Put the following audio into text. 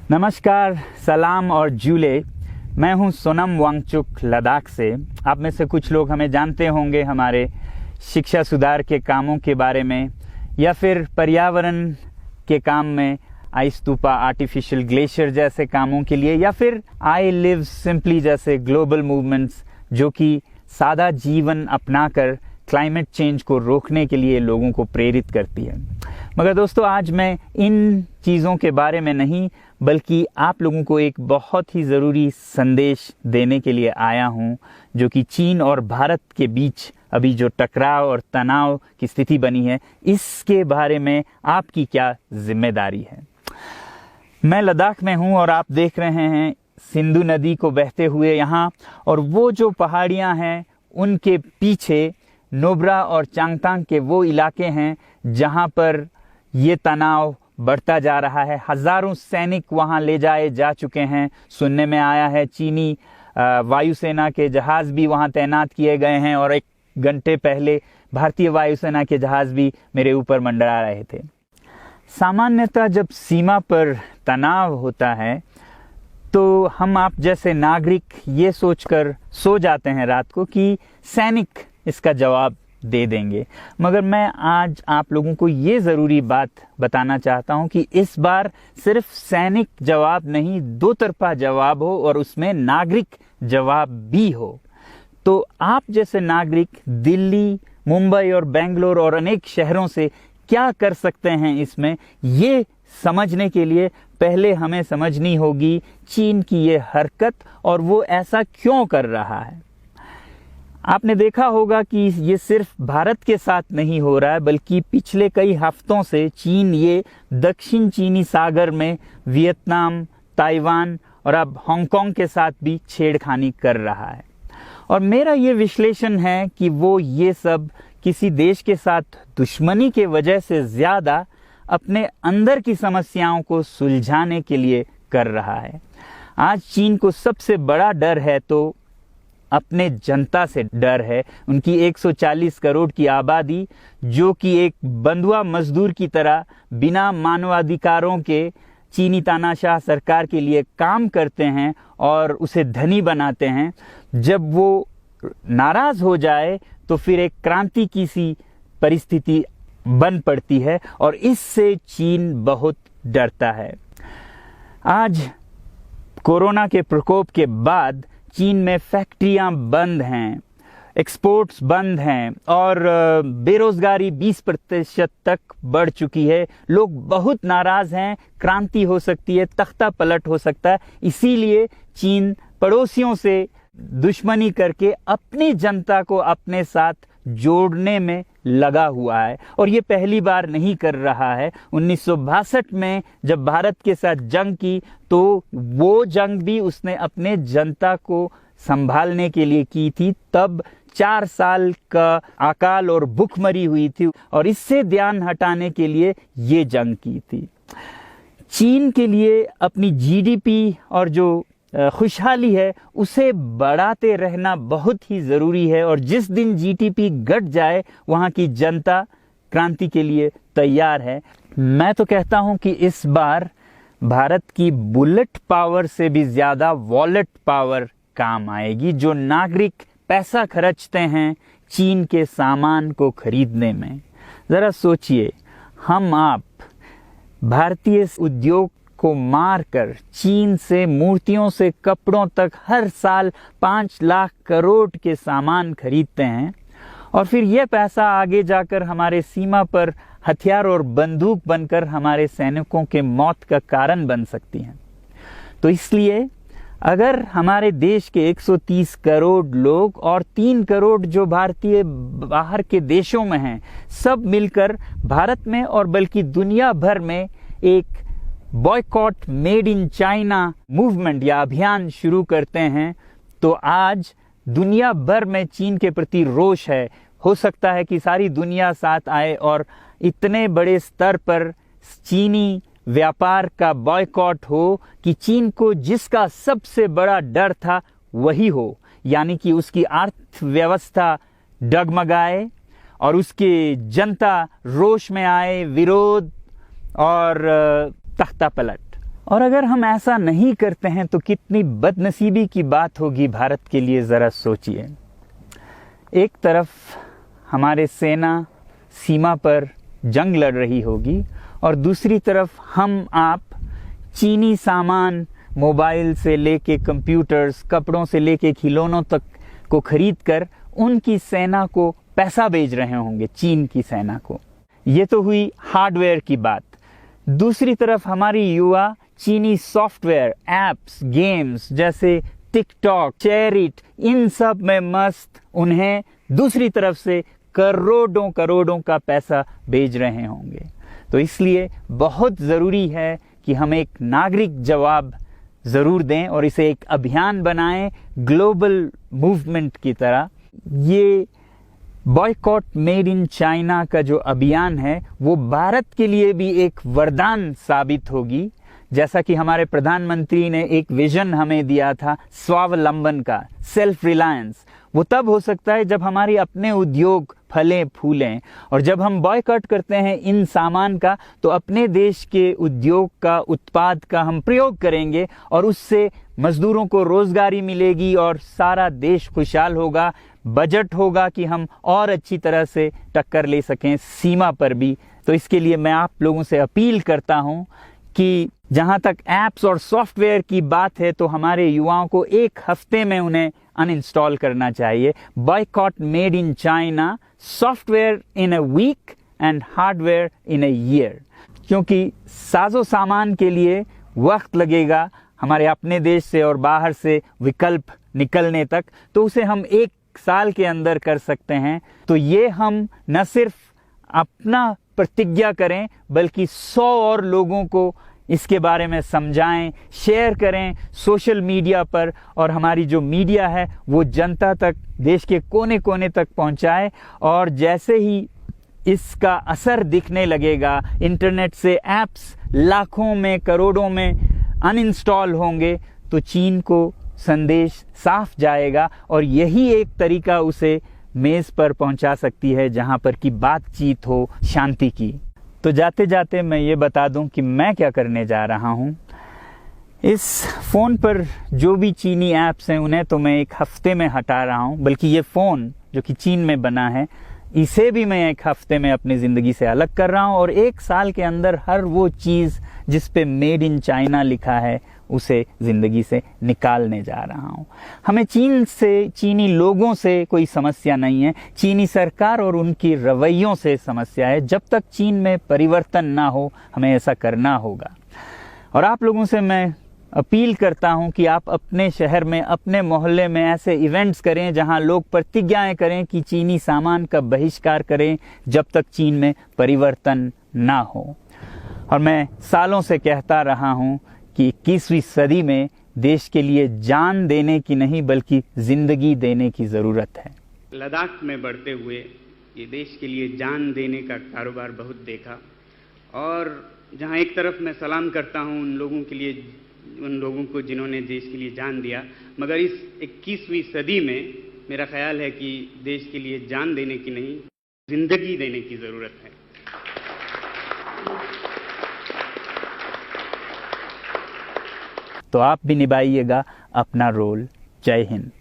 नमस्कार, सलाम और जूले। मैं हूं सोनम वांगचुक लद्दाख से। आप में से कुछ लोग हमें जानते होंगे हमारे शिक्षा सुधार के कामों के बारे में, या फिर पर्यावरण के काम में आइस स्तूपा, आर्टिफिशियल ग्लेशियर जैसे कामों के लिए, या फिर आई लिव सिंपली जैसे ग्लोबल मूवमेंट्स जो कि सादा जीवन अपनाकर क्लाइमेट चेंज को रोकने के लिए लोगों को प्रेरित करती है। मगर दोस्तों, आज मैं इन चीज़ों के बारे में नहीं बल्कि आप लोगों को एक बहुत ही ज़रूरी संदेश देने के लिए आया हूं, जो कि चीन और भारत के बीच अभी जो टकराव और तनाव की स्थिति बनी है, इसके बारे में आपकी क्या जिम्मेदारी है। मैं लद्दाख में हूं और आप देख रहे हैं सिंधु नदी को बहते हुए यहाँ, और वो जो पहाड़ियाँ हैं उनके पीछे नुब्रा और चांगतांग के वो इलाके हैं जहाँ पर ये तनाव बढ़ता जा रहा है। हजारों सैनिक वहाँ ले जाए जा चुके हैं। सुनने में आया है चीनी वायुसेना के जहाज भी वहाँ तैनात किए गए हैं, और एक घंटे पहले भारतीय वायुसेना के जहाज भी मेरे ऊपर मंडरा रहे थे। सामान्यतः जब सीमा पर तनाव होता है तो हम आप जैसे नागरिक ये सोचकर सो जाते हैं रात को कि सैनिक इसका जवाब दे देंगे। मगर मैं आज आप लोगों को ये ज़रूरी बात बताना चाहता हूं कि इस बार सिर्फ सैनिक जवाब नहीं, दो तरफा जवाब हो और उसमें नागरिक जवाब भी हो। तो आप जैसे नागरिक दिल्ली, मुंबई और बेंगलोर और अनेक शहरों से क्या कर सकते हैं इसमें, ये समझने के लिए पहले हमें समझनी होगी चीन की ये हरकत और वो ऐसा क्यों कर रहा है। आपने देखा होगा कि ये सिर्फ भारत के साथ नहीं हो रहा है, बल्कि पिछले कई हफ्तों से चीन ये दक्षिण चीनी सागर में वियतनाम, ताइवान और अब हांगकांग के साथ भी छेड़खानी कर रहा है। और मेरा ये विश्लेषण है कि वो ये सब किसी देश के साथ दुश्मनी के वजह से ज़्यादा अपने अंदर की समस्याओं को सुलझाने के लिए कर रहा है। आज चीन को सबसे बड़ा डर है तो अपने जनता से डर है। उनकी 140 करोड़ की आबादी, जो कि एक बंधुआ मजदूर की तरह बिना मानवाधिकारों के चीनी तानाशाह सरकार के लिए काम करते हैं और उसे धनी बनाते हैं। जब वो नाराज हो जाए तो फिर एक क्रांति की सी परिस्थिति बन पड़ती है, और इससे चीन बहुत डरता है। आज कोरोना के प्रकोप के बाद चीन में फैक्ट्रियां बंद हैं, एक्सपोर्ट्स बंद हैं और बेरोजगारी 20% तक बढ़ चुकी है। लोग बहुत नाराज हैं, क्रांति हो सकती है, तख्ता पलट हो सकता है। इसीलिए चीन पड़ोसियों से दुश्मनी करके अपनी जनता को अपने साथ जोड़ने में लगा हुआ है, और ये पहली बार नहीं कर रहा है। 1962 में जब भारत के साथ जंग की तो वो जंग भी उसने अपने जनता को संभालने के लिए की थी। तब 4 साल का अकाल और भूखमरी हुई थी, और इससे ध्यान हटाने के लिए ये जंग की थी। चीन के लिए अपनी जीडीपी और जो खुशहाली है उसे बढ़ाते रहना बहुत ही ज़रूरी है, और जिस दिन जीडीपी घट जाए वहाँ की जनता क्रांति के लिए तैयार है। मैं तो कहता हूँ कि इस बार भारत की बुलेट पावर से भी ज़्यादा वॉलेट पावर काम आएगी। जो नागरिक पैसा खर्चते हैं चीन के सामान को खरीदने में, ज़रा सोचिए, हम आप भारतीय उद्योग को मारकर चीन से मूर्तियों से कपड़ों तक हर साल 5 लाख करोड़ के सामान खरीदते हैं, और फिर यह पैसा आगे जाकर हमारे सीमा पर हथियार और बंदूक बनकर हमारे सैनिकों के मौत का कारण बन सकती हैं। तो इसलिए अगर हमारे देश के 130 करोड़ लोग और 3 करोड़ जो भारतीय बाहर के देशों में हैं, सब मिलकर भारत में और बल्कि दुनिया भर में एक boycott made in China movement या अभियान शुरू करते हैं, तो आज दुनिया भर में चीन के प्रति रोष है। हो सकता है कि सारी दुनिया साथ आए और इतने बड़े स्तर पर चीनी व्यापार का बॉयकॉट हो कि चीन को जिसका सबसे बड़ा डर था वही हो, यानी कि उसकी अर्थव्यवस्था डगमगाए और उसकी जनता रोष में आए, विरोध और तख्ता पलट। और अगर हम ऐसा नहीं करते हैं तो कितनी बदनसीबी की बात होगी भारत के लिए, ज़रा सोचिए। एक तरफ हमारे सेना सीमा पर जंग लड़ रही होगी और दूसरी तरफ हम आप चीनी सामान, मोबाइल से लेके कंप्यूटर्स, कपड़ों से लेके खिलौनों तक को खरीद कर उनकी सेना को पैसा भेज रहे होंगे, चीन की सेना को। ये तो हुई हार्डवेयर की बात। दूसरी तरफ हमारी युवा चीनी सॉफ्टवेयर, एप्स, गेम्स जैसे टिकटॉक, शेयरिट, इन सब में मस्त, उन्हें दूसरी तरफ से करोड़ों करोड़ों का पैसा भेज रहे होंगे। तो इसलिए बहुत ज़रूरी है कि हम एक नागरिक जवाब ज़रूर दें और इसे एक अभियान बनाएं, ग्लोबल मूवमेंट की तरह। ये बॉयकॉट मेड इन चाइना का जो अभियान है वो भारत के लिए भी एक वरदान साबित होगी। जैसा कि हमारे प्रधानमंत्री ने एक विजन हमें दिया था स्वावलंबन का, सेल्फ रिलायंस, वो तब हो सकता है जब हमारे अपने उद्योग फलें फूलें। और जब हम बॉयकॉट करते हैं इन सामान का तो अपने देश के उद्योग का, उत्पाद का हम प्रयोग करेंगे और उससे मजदूरों को रोजगारी मिलेगी और सारा देश खुशहाल होगा। बजट होगा कि हम और अच्छी तरह से टक्कर ले सकें सीमा पर भी। तो इसके लिए मैं आप लोगों से अपील करता हूं कि जहां तक ऐप्स और सॉफ्टवेयर की बात है तो हमारे युवाओं को एक हफ्ते में उन्हें अनइंस्टॉल करना चाहिए। Boycott made in China, software in a week and hardware in a year. क्योंकि साजो सामान के लिए वक्त लगेगा हमारे अपने देश से और बाहर से विकल्प निकलने तक, तो उसे हम 1 साल के अंदर कर सकते हैं। तो ये हम न सिर्फ अपना प्रतिज्ञा करें बल्कि 100 और लोगों को इसके बारे में समझाएं, शेयर करें सोशल मीडिया पर, और हमारी जो मीडिया है वो जनता तक, देश के कोने कोने तक पहुंचाए। और जैसे ही इसका असर दिखने लगेगा, इंटरनेट से ऐप्स लाखों में, करोड़ों में अनइंस्टॉल होंगे, तो चीन को संदेश साफ जाएगा और यही एक तरीका उसे मेज पर पहुंचा सकती है जहां पर की बातचीत हो शांति की। तो जाते जाते मैं ये बता दूं कि मैं क्या करने जा रहा हूं। इस फ़ोन पर जो भी चीनी ऐप्स हैं उन्हें तो मैं 1 हफ्ते में हटा रहा हूं, बल्कि ये फ़ोन जो कि चीन में बना है इसे भी मैं 1 हफ्ते में अपनी ज़िंदगी से अलग कर रहा हूं। और 1 साल के अंदर हर वो चीज़ जिस पे मेड इन चाइना लिखा है उसे ज़िंदगी से निकालने जा रहा हूं। हमें चीन से, चीनी लोगों से कोई समस्या नहीं है, चीनी सरकार और उनकी रवैयों से समस्या है। जब तक चीन में परिवर्तन ना हो हमें ऐसा करना होगा। और आप लोगों से मैं अपील करता हूं कि आप अपने शहर में, अपने मोहल्ले में ऐसे इवेंट्स करें जहां लोग प्रतिज्ञाएं करें कि चीनी सामान का बहिष्कार करें जब तक चीन में परिवर्तन ना हो। और मैं सालों से कहता रहा हूं कि 21वीं सदी में देश के लिए जान देने की नहीं बल्कि जिंदगी देने की ज़रूरत है। लद्दाख में बढ़ते हुए ये देश के लिए जान देने का कारोबार बहुत देखा, और जहां एक तरफ मैं सलाम करता हूं उन लोगों के लिए, उन लोगों को जिन्होंने देश के लिए जान दिया, मगर इस 21वीं सदी में मेरा ख्याल है कि देश के लिए जान देने की नहीं, जिंदगी देने की ज़रूरत है। तो आप भी निभाइएगा अपना रोल। जय हिंद।